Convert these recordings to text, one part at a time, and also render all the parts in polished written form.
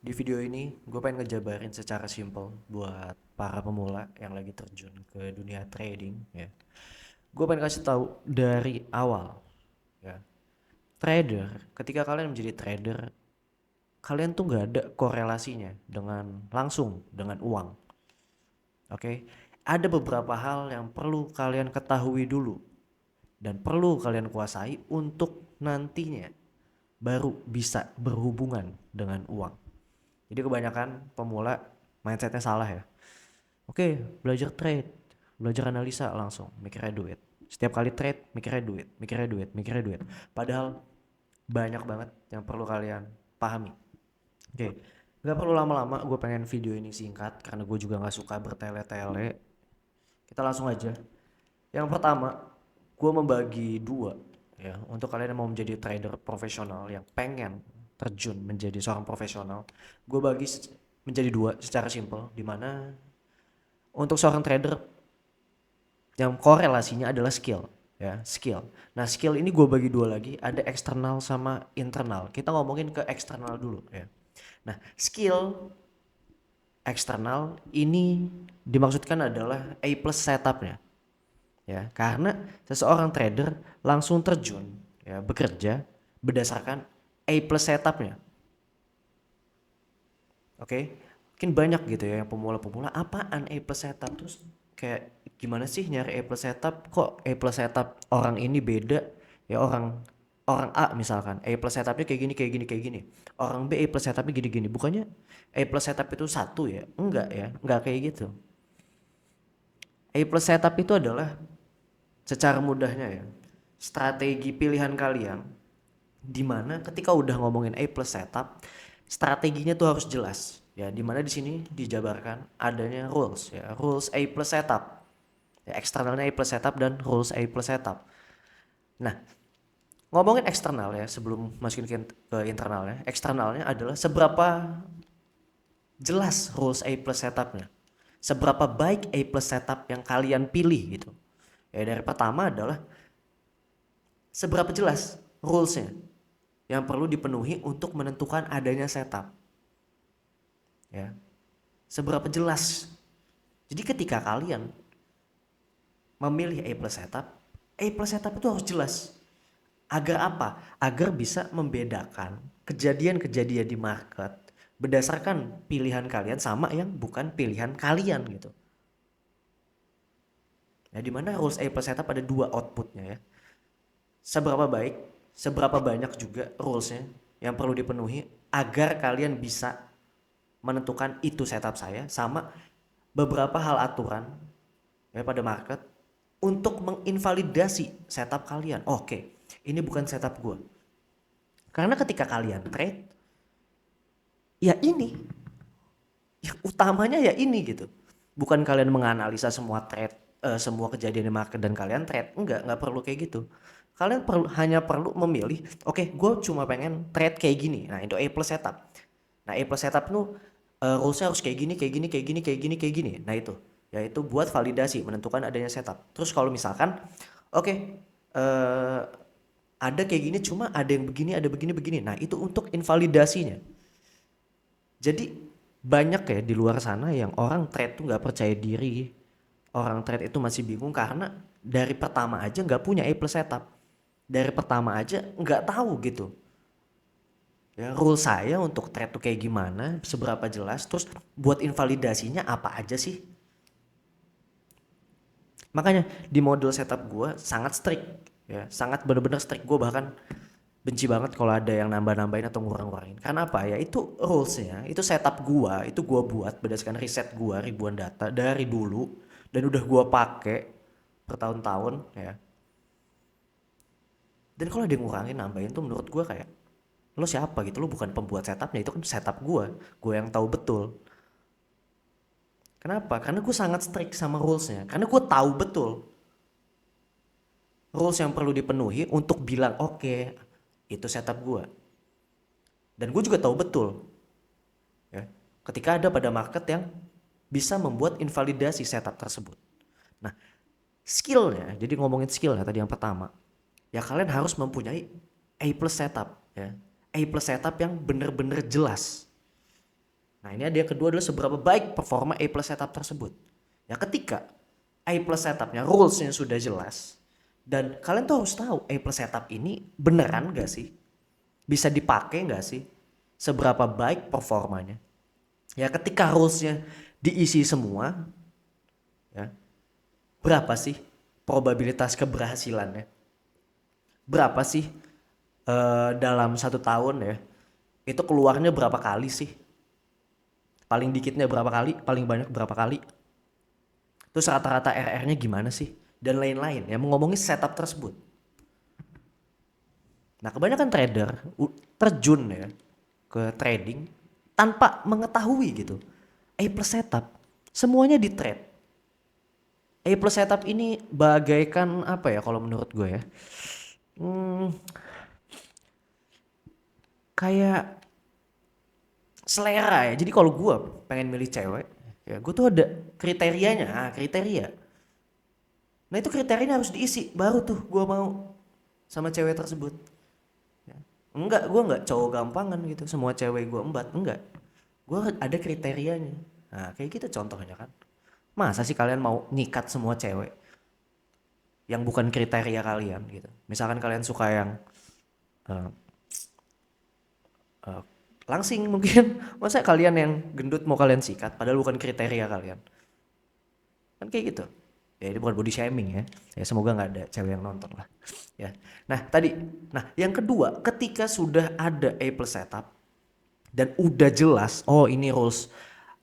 Di video ini gue pengen ngejabarin secara simpel buat para pemula yang lagi terjun ke dunia trading ya. Gue pengen kasih tahu dari awal ya. Trader, ketika kalian menjadi trader, kalian tuh nggak ada korelasinya dengan langsung dengan uang. Oke? Ada beberapa hal yang perlu kalian ketahui dulu dan perlu kalian kuasai untuk nantinya baru bisa berhubungan dengan uang. Jadi kebanyakan pemula mindsetnya salah ya. Oke, belajar trade, belajar analisa langsung, mikirnya duit. Setiap kali trade, mikirnya duit, mikirnya duit, mikirnya duit. Padahal banyak banget yang perlu kalian pahami. Oke, nggak perlu lama-lama, gue pengen video ini singkat karena gue juga nggak suka bertele-tele. Kita langsung aja. Yang pertama, gue membagi dua ya untuk kalian yang mau menjadi trader profesional yang pengen terjun menjadi seorang profesional. Gue bagi menjadi dua secara simpel, dimana untuk seorang trader yang korelasinya adalah skill ya, skill. Nah, skill ini gue bagi dua lagi, ada eksternal sama internal. Kita ngomongin ke eksternal dulu ya. Nah, skill eksternal ini dimaksudkan adalah A plus setupnya ya, karena seseorang trader langsung terjun ya bekerja berdasarkan A plus setupnya. Oke, mungkin banyak gitu ya yang pemula-pemula, apaan A plus setup, terus kayak gimana sih nyari A plus setup, kok A plus setup orang ini beda ya, orang orang A misalkan A plus setupnya kayak gini kayak gini kayak gini, orang B A plus setupnya gini-gini, bukannya A plus setup itu satu ya, enggak ya, enggak kayak gitu. A plus setup itu adalah secara mudahnya ya strategi pilihan kalian, dimana ketika udah ngomongin A plus setup, strateginya tuh harus jelas ya, dimana di sini dijabarkan adanya rules ya, rules A plus setup ya, eksternalnya A plus setup dan rules A plus setup. Nah, ngomongin eksternal ya sebelum masukin ke internalnya, eksternalnya adalah seberapa jelas rules A plus setupnya, seberapa baik A plus setup yang kalian pilih gitu ya. Dari pertama adalah seberapa jelas rulesnya yang perlu dipenuhi untuk menentukan adanya setup ya, seberapa jelas. Jadi ketika kalian memilih A plus setup itu harus jelas. Agar apa? Agar bisa membedakan kejadian-kejadian di market berdasarkan pilihan kalian sama yang bukan pilihan kalian gitu. Ya, dimana rules A plus setup ada dua outputnya ya. Seberapa baik, seberapa banyak juga rulesnya yang perlu dipenuhi agar kalian bisa menentukan itu setup saya, sama beberapa hal aturan ya pada market untuk menginvalidasi setup kalian. Oke, ini bukan setup gue. Karena ketika kalian trade, ya ini, yang utamanya ya ini gitu. Bukan kalian menganalisa semua trade, semua kejadian di market dan kalian trade. Enggak perlu kayak gitu. Kalian hanya perlu memilih, oke, gue cuma pengen trade kayak gini. Nah, itu A plus setup. Nah, A plus setup tuh rulesnya harus kayak gini, kayak gini, kayak gini, kayak gini, kayak gini. Nah, itu yaitu buat validasi menentukan adanya setup. Terus kalau misalkan oke, eh, ada kayak gini cuma ada yang begini, ada begini begini. Nah, itu untuk invalidasinya. Jadi banyak ya di luar sana yang orang trade tuh nggak percaya diri. Orang trade itu masih bingung karena dari pertama aja nggak punya A plus setup. Dari pertama aja nggak tahu gitu. Ya, rule saya untuk trade tuh kayak gimana, seberapa jelas, terus buat invalidasinya apa aja sih. Makanya di model setup gue sangat strict ya, sangat bener-bener strict. Gue bahkan benci banget kalau ada yang nambah-nambahin atau ngurang-ngurangin. Karena apa ya, itu rulesnya, itu setup gue, itu gue buat berdasarkan riset gue ribuan data dari dulu dan udah gue pakai bertahun-tahun ya. Dan kalau ada yang ngurangin nambahin tuh menurut gue kayak, lo siapa gitu, lo bukan pembuat setupnya, itu kan setup gue yang tahu betul. Kenapa? Karena gue sangat strict sama rulesnya, karena gue tahu betul rules yang perlu dipenuhi untuk bilang oke, okay, itu setup gue. Dan gue juga tahu betul ya, ketika ada pada market yang bisa membuat invalidasi setup tersebut. Nah, skillnya, jadi ngomongin skill ya tadi yang pertama, ya kalian harus mempunyai A plus setup ya, A plus setup yang bener-bener jelas. Nah ini ada yang kedua adalah seberapa baik performa A plus setup tersebut. Ya ketika A plus setupnya rulesnya sudah jelas dan kalian tuh harus tahu A plus setup ini beneran gak sih, bisa dipakai gak sih, seberapa baik performanya. Ya ketika rulesnya diisi semua, ya berapa sih probabilitas keberhasilannya, berapa sih dalam 1 tahun ya itu keluarnya berapa kali sih, paling dikitnya berapa kali, paling banyak berapa kali, terus rata-rata RR-nya gimana sih, dan lain-lain ya, ngomongin setup tersebut. Nah kebanyakan trader terjun ya ke trading tanpa mengetahui gitu A plus setup, semuanya di trade. A plus setup ini bagaikan apa ya kalau menurut gue ya, kayak selera ya. Jadi kalau gue pengen milih cewek ya gue tuh ada kriterianya, kriteria. Nah itu kriterianya harus diisi baru tuh gue mau sama cewek tersebut. Ya. Enggak, gue enggak cowok gampangan gitu, semua cewek gue embat, enggak. Gue ada kriterianya. Nah kayak gitu contohnya kan. Masa sih kalian mau nyikat semua cewek yang bukan kriteria kalian gitu. Misalkan kalian suka yang eh, eh, langsing mungkin, masa kalian yang gendut mau kalian sikat padahal bukan kriteria kalian. Kan kayak gitu. Ya ini bukan body shaming ya. Ya semoga nggak ada cewek yang nonton lah. Ya. Nah yang kedua, ketika sudah ada A plus setup dan udah jelas, oh ini rules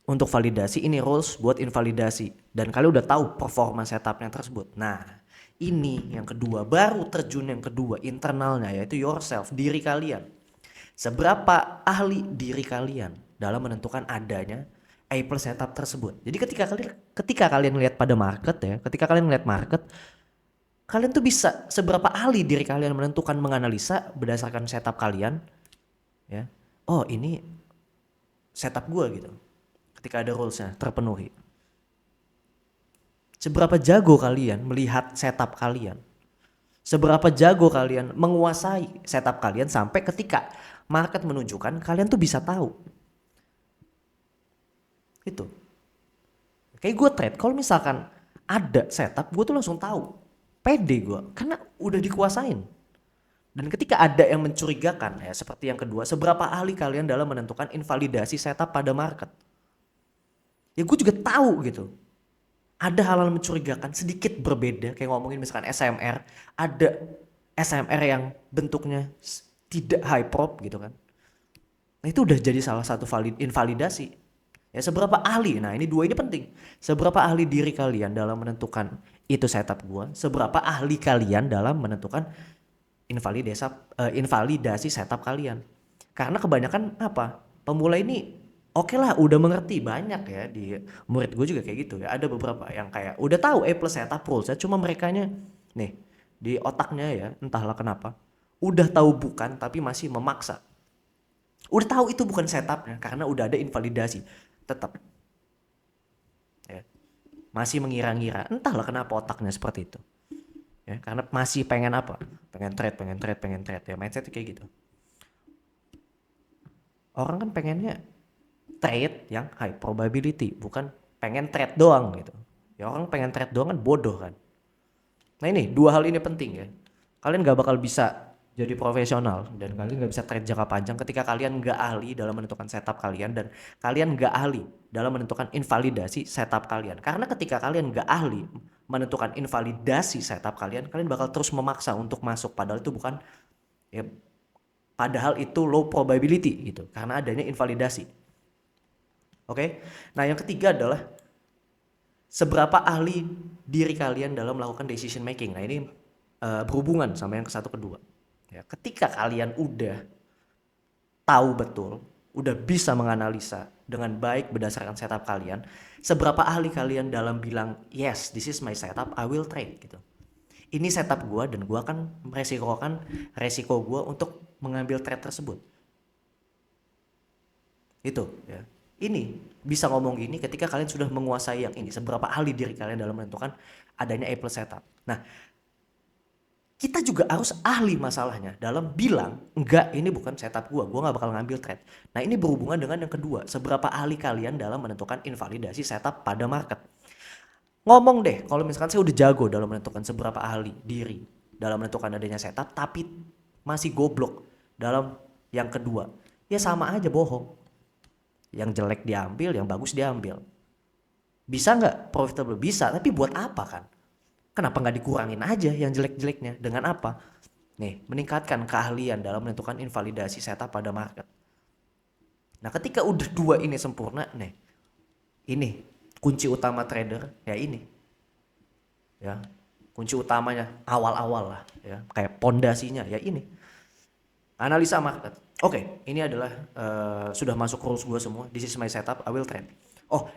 untuk validasi, ini rules buat invalidasi, dan kalian udah tahu performa setupnya tersebut. Nah ini yang kedua, baru terjun yang kedua, internalnya, yaitu yourself, diri kalian. Seberapa ahli diri kalian dalam menentukan adanya A plus setup tersebut. Jadi ketika kalian lihat pada market ya, ketika kalian lihat market, kalian tuh bisa seberapa ahli diri kalian menentukan, menganalisa berdasarkan setup kalian ya. Oh, ini setup gua gitu. Ketika ada rulesnya terpenuhi. Seberapa jago kalian melihat setup kalian. Seberapa jago kalian menguasai setup kalian sampai ketika market menunjukkan kalian tuh bisa tahu. Itu. Kayak gue trade, kalau misalkan ada setup, gue tuh langsung tahu. Pede gue, karena udah dikuasain. Dan ketika ada yang mencurigakan, ya seperti yang kedua, seberapa ahli kalian dalam menentukan invalidasi setup pada market. Ya gue juga tahu gitu. Ada hal-hal mencurigakan sedikit berbeda, kayak ngomongin misalkan SMR, ada SMR yang bentuknya tidak high prop gitu kan. Nah itu udah jadi salah satu invalidasi. Ya seberapa ahli, nah ini dua ini penting. Seberapa ahli diri kalian dalam menentukan itu setup gua, seberapa ahli kalian dalam menentukan invalidasi setup kalian. Karena kebanyakan apa? Pemula ini oke lah udah mengerti banyak ya, di murid gue juga kayak gitu ya. Ada beberapa yang kayak udah tahu A plus setup rules ya, cuma merekanya nih di otaknya ya entahlah kenapa udah tahu bukan tapi masih memaksa. Udah tahu itu bukan setupnya karena udah ada invalidasi, tetap ya masih mengira-ngira, entahlah kenapa otaknya seperti itu ya, karena masih pengen apa, pengen trade ya, mindset kayak gitu. Orang kan pengennya trade yang high probability, bukan pengen trade doang gitu ya. Orang pengen trade doang kan bodoh kan. Nah ini dua hal ini penting ya, kalian gak bakal bisa jadi profesional dan kalian gak bisa trade jangka panjang ketika kalian gak ahli dalam menentukan setup kalian, dan kalian gak ahli dalam menentukan invalidasi setup kalian. Karena ketika kalian gak ahli menentukan invalidasi setup kalian, kalian bakal terus memaksa untuk masuk padahal itu bukan ya, padahal itu low probability gitu karena adanya invalidasi. Oke. Nah yang ketiga adalah seberapa ahli diri kalian dalam melakukan decision making. Nah ini berhubungan sama yang satu kedua. Ya, ketika kalian udah tahu betul, udah bisa menganalisa dengan baik berdasarkan setup kalian, seberapa ahli kalian dalam bilang yes, this is my setup, I will trade gitu. Ini setup gue dan gue akan meresikokan resiko gue untuk mengambil trade tersebut. Itu ya. Ini bisa ngomong gini ketika kalian sudah menguasai yang ini, seberapa ahli diri kalian dalam menentukan adanya A plus setup. Nah kita juga harus ahli masalahnya dalam bilang, enggak, ini bukan setup gua nggak bakal ngambil trade. Nah, ini berhubungan dengan yang kedua, seberapa ahli kalian dalam menentukan invalidasi setup pada market. Ngomong deh, kalau misalkan saya udah jago dalam menentukan seberapa ahli diri dalam menentukan adanya setup, tapi masih goblok dalam yang kedua, ya sama aja bohong. Yang jelek diambil, yang bagus diambil. Bisa nggak profitable? Bisa, tapi buat apa kan? Kenapa nggak dikurangin aja yang jelek-jeleknya? Dengan apa? Nih, meningkatkan keahlian dalam menentukan invalidasi setup pada market. Nah, ketika udah dua ini sempurna, nih, ini kunci utama trader, ya ini. Ya, kunci utamanya awal-awal lah, ya, kayak pondasinya, ya ini. Analisa market. Oke, ini adalah sudah masuk rules gue semua. This is my setup, I will trade. Oh,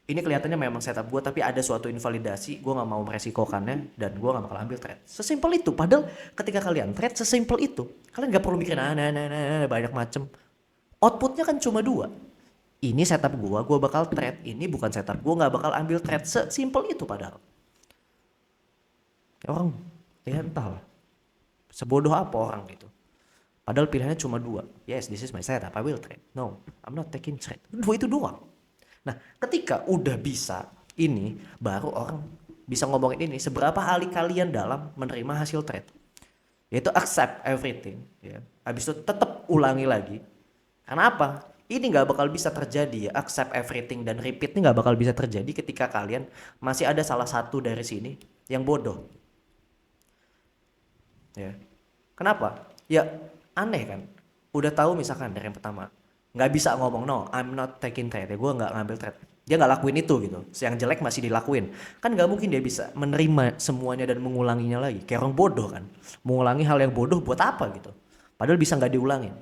ini kelihatannya memang setup gue, tapi ada suatu invalidasi, gue nggak mau meresikokannya dan gue nggak bakal ambil trade. Sesimpel itu. Padahal ketika kalian trade sesimpel itu, kalian nggak perlu mikir banyak macem. Outputnya kan cuma dua. Ini setup gue bakal trade. Ini bukan setup gue, nggak bakal ambil trade. Sesimpel itu padahal. Orang ya entahlah, sebodoh apa orang gitu. Padahal pilihannya cuma dua. Yes, this is my setup, I will trade. No, I'm not taking trade. Dua itu doang. Nah, ketika udah bisa ini, baru orang bisa ngomongin ini, seberapa ahli kalian dalam menerima hasil trade. Yaitu accept everything. Ya. Habis itu tetap ulangi lagi. Karena apa? Ini nggak bakal bisa terjadi ya, accept everything dan repeat ini nggak bakal bisa terjadi ketika kalian masih ada salah satu dari sini yang bodoh. Ya. Kenapa? Ya aneh kan. Udah tahu misalkan dari yang pertama nggak bisa ngomong no I'm not taking trade, ya gue nggak ngambil trade, dia nggak lakuin itu gitu, yang jelek masih dilakuin, kan nggak mungkin dia bisa menerima semuanya dan mengulanginya lagi, kayak orang bodoh kan, mengulangi hal yang bodoh buat apa gitu, padahal bisa nggak diulangin.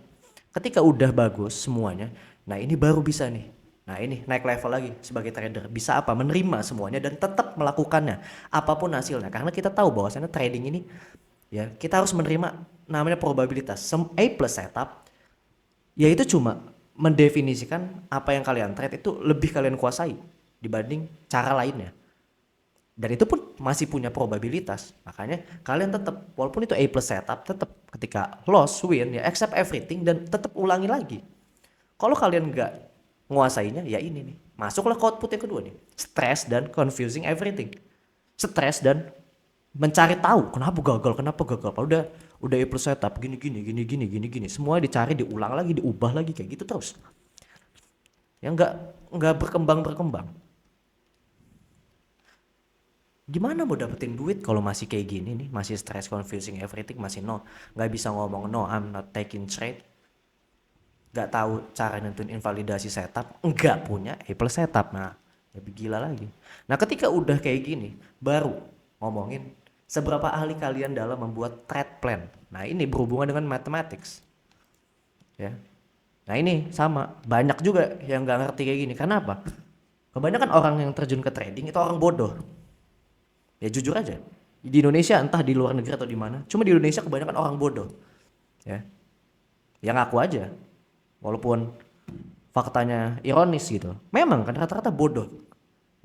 Ketika udah bagus semuanya, nah ini baru bisa nih, nah ini naik level lagi sebagai trader, bisa apa, menerima semuanya dan tetap melakukannya apapun hasilnya, karena kita tahu bahwasannya trading ini ya kita harus menerima namanya probabilitas. A plus setup yaitu cuma mendefinisikan apa yang kalian trade itu lebih kalian kuasai dibanding cara lainnya. Dan itu pun masih punya probabilitas. Makanya kalian tetap, walaupun itu A plus setup, tetap ketika loss, win, ya accept everything dan tetap ulangi lagi. Kalau kalian nggak nguasainya, ya ini nih. Masuklah ke output yang kedua nih. Stress dan confusing everything. Stress dan mencari tahu kenapa gagal. Udah A plus setup gini. Semua dicari, diulang lagi, diubah lagi kayak gitu terus. Yang nggak berkembang. Gimana mau dapetin duit kalau masih kayak gini nih, masih stress, confusing everything, masih nggak bisa ngomong no, I'm not taking trade, nggak tahu cara nentuin invalidasi setup, nggak punya A plus setup, nah lebih gila lagi. Nah ketika udah kayak gini, baru ngomongin seberapa ahli kalian dalam membuat trade plan. Nah ini berhubungan dengan mathematics, ya. Nah ini sama, banyak juga yang nggak ngerti kayak gini. Kenapa? Kebanyakan orang yang terjun ke trading itu orang bodoh. Ya jujur aja, di Indonesia entah di luar negeri atau di mana, cuma di Indonesia kebanyakan orang bodoh, ya. Yang ngaku aja, walaupun faktanya ironis gitu. Memang kan rata-rata bodoh,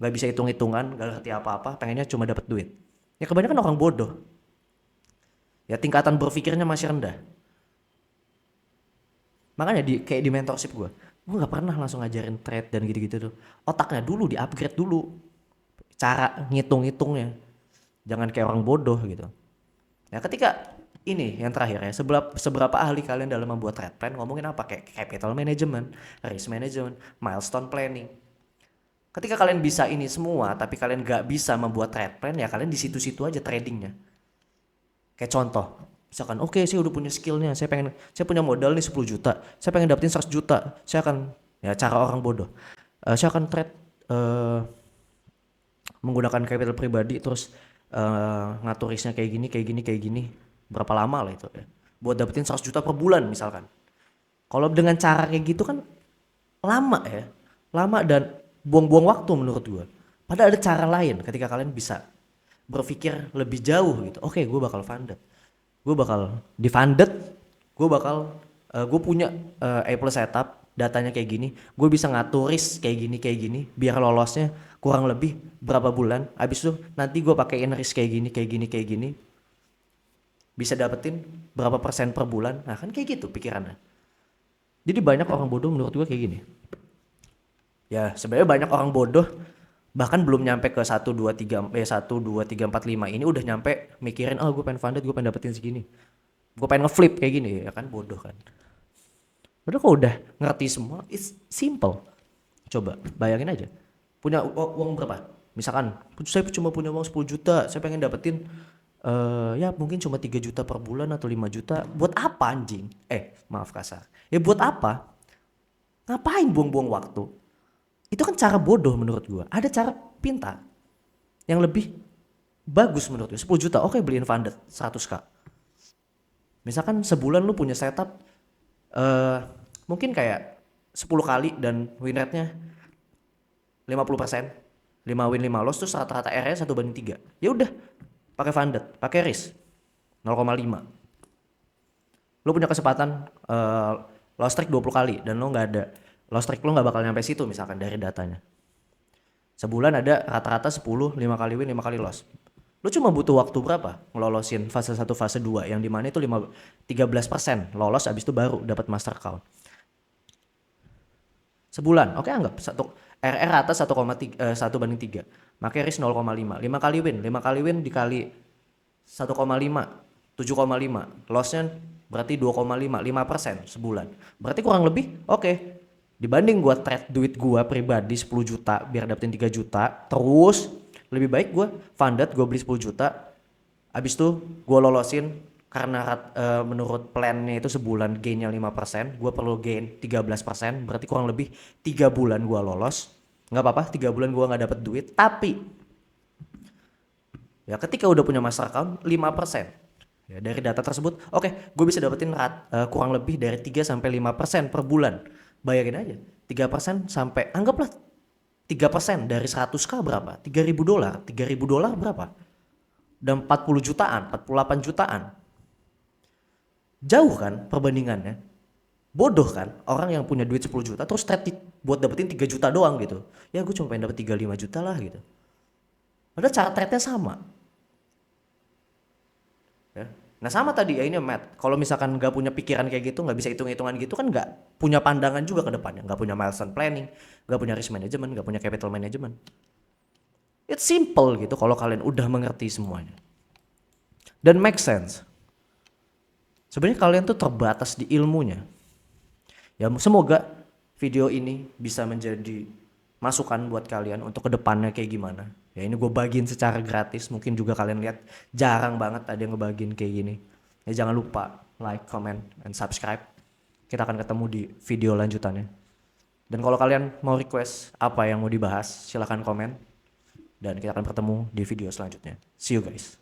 nggak bisa hitung-hitungan, nggak ngerti apa-apa, pengennya cuma dapat duit. Ya kebanyakan orang bodoh. Ya tingkatan berpikirnya masih rendah. Makanya kayak di mentorship gue nggak pernah langsung ngajarin trade dan gitu-gitu tuh. Otaknya dulu di upgrade dulu, cara ngitung-ngitungnya. Jangan kayak orang bodoh gitu. Nah ketika ini yang terakhir ya, seberapa ahli kalian dalam membuat trade plan, ngomongin apa, kayak capital management, risk management, milestone planning. Ketika kalian bisa ini semua tapi kalian gak bisa membuat trade plan, ya kalian di situ-situ aja tradingnya. Kayak contoh, misalkan oke, saya udah punya skillnya, saya punya modal nih 10 juta, saya pengen dapetin 100 juta, saya akan, ya cara orang bodoh, saya akan trade menggunakan capital pribadi, terus ngatur risknya kayak gini, berapa lama lah itu ya, buat dapetin 100 juta per bulan misalkan. Kalau dengan cara kayak gitu kan lama dan buang-buang waktu menurut gue. Padahal ada cara lain ketika kalian bisa berpikir lebih jauh gitu. Oke, gue bakal funded, gue bakal defunded, gue punya A plus setup, datanya kayak gini, gue bisa ngatur risk kayak gini, biar lolosnya kurang lebih berapa bulan, abis itu nanti gue pakein risk kayak gini. bisa dapetin berapa persen per bulan. Nah kan kayak gitu pikirannya. Jadi banyak orang bodoh menurut gue kayak gini. Ya sebenarnya banyak orang bodoh bahkan belum nyampe ke 1 2 3 4 5 ini udah nyampe mikirin, oh gue pengen funded, gue pengen dapetin segini, gue pengen ngeflip kayak gini, ya kan bodoh kan. Padahal kalau udah ngerti semua, it's simple. Coba bayangin aja, punya uang berapa? Misalkan saya cuma punya uang 10 juta, saya pengen dapetin ya mungkin cuma 3 juta per bulan atau 5 juta. Buat apa anjing? Maaf kasar. Ya buat apa? Ngapain buang-buang waktu? Itu kan cara bodoh menurut gua. Ada cara pintar yang lebih bagus menurut gua. 10 juta, oke beliin funded 100k. Misalkan sebulan lu punya setup mungkin kayak 10 kali dan win rate-nya 50%, 5 win 5 loss, terus rata-rata R-nya 1/3. Ya udah, pakai funded, pakai risk 0,5. Lu punya kesempatan loss streak 20 kali dan lu nggak ada loss streak, lu nggak bakal nyampe situ misalkan dari datanya. Sebulan ada rata-rata 10, 5 kali win, 5 kali loss. Lu cuma butuh waktu berapa ngelolosin fase 1, fase 2 yang dimana itu 13% lolos, abis itu baru dapat master account. Sebulan, oke anggap RR atas 1/3, makanya risk 0,5. 5 kali win, 5 kali win dikali 1,5, 7,5. Lossnya berarti 2,5, 5% sebulan. Berarti kurang lebih oke. Dibanding gua trade duit gua pribadi 10 juta biar dapetin 3 juta, terus lebih baik gua funded, gua beli 10 juta, habis itu gua lolosin karena menurut plannya itu sebulan gainnya 5%, gua perlu gain 13%, berarti kurang lebih 3 bulan gua lolos. Nggak apa-apa, 3 bulan gua nggak dapet duit, tapi ya ketika udah punya master account 5%. Ya, dari data tersebut, oke, gue bisa dapetin kurang lebih dari 3-5% per bulan. Bayangin aja, 3% sampai, anggaplah 3% dari 100k berapa? $3.000. $3.000 berapa? Dan 40 jutaan, 48 jutaan. Jauh kan perbandingannya? Bodoh kan orang yang punya duit 10 juta terus trade buat dapetin 3 juta doang gitu. Ya gue cuma pengen dapet 35 juta lah gitu. Padahal cara trade-nya sama. Ya. Nah sama tadi ya, ini Matt, kalau misalkan nggak punya pikiran kayak gitu, nggak bisa hitung-hitungan gitu kan, nggak punya pandangan juga ke depannya, nggak punya milestone planning, nggak punya risk management, nggak punya capital management. It's simple gitu kalau kalian udah mengerti semuanya dan make sense. Sebenarnya kalian tuh terbatas di ilmunya. Ya semoga video ini bisa menjadi masukan buat kalian untuk kedepannya kayak gimana. Ya ini gue bagiin secara gratis, mungkin juga kalian lihat jarang banget ada yang ngebagiin kayak gini. Ya jangan lupa like, comment, and subscribe. Kita akan ketemu di video lanjutannya. Dan kalau kalian mau request apa yang mau dibahas, silahkan komen. Dan kita akan bertemu di video selanjutnya. See you guys.